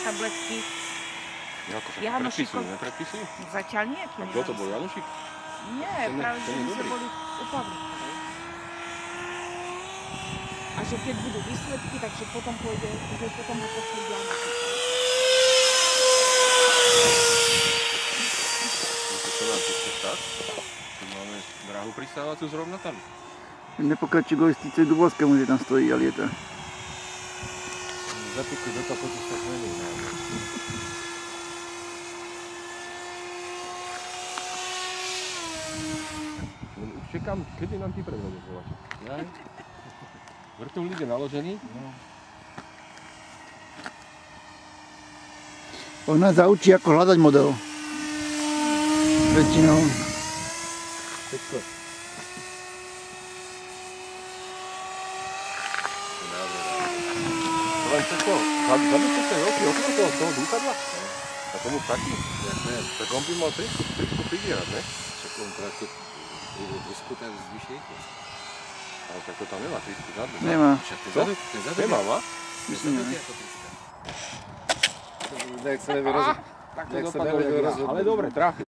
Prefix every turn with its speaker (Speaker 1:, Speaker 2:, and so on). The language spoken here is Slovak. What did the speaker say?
Speaker 1: tabletky.
Speaker 2: Ako sa
Speaker 1: Janošikov...
Speaker 2: nepredpisujú?
Speaker 1: Zatiaľ nie.
Speaker 2: A kto to bol, Janošik?
Speaker 1: Nie, práve, že my sme boli u Pavlíkovej. A že keď budú výsledky, takže potom pôjde, že potom ho pošlú Janošikovi.
Speaker 2: Čo nám tu chce stať? Tu máme dráhu pristávacú zrovna tam.
Speaker 3: Nepokračí k holistice Dubovskému, že tam stojí a lieta.
Speaker 2: Zapíkuj do toho, potiš tak menej. Už čekám, kedy nám ty predvedeš, voláš. Jaj? Vrtuľník je naložený? No.
Speaker 3: On nás zaučí, ako hľadať model. Väčšinou.
Speaker 2: Všetko. Len všetko, zabíte sa veľký okno toho dúchadla? A tomu taký? Tak on by mal tričku privierať, ne?
Speaker 4: Však on trošku trošku tak zvyšuje rýchlosť.
Speaker 2: Ale tak to tam nemá tričku žádne.
Speaker 3: Nemá.
Speaker 4: Však
Speaker 2: Co? Nemá, má?
Speaker 4: Myslím, že ako trička.
Speaker 2: Tak sa nevie rozhodnúť. Ale dobre, trafil.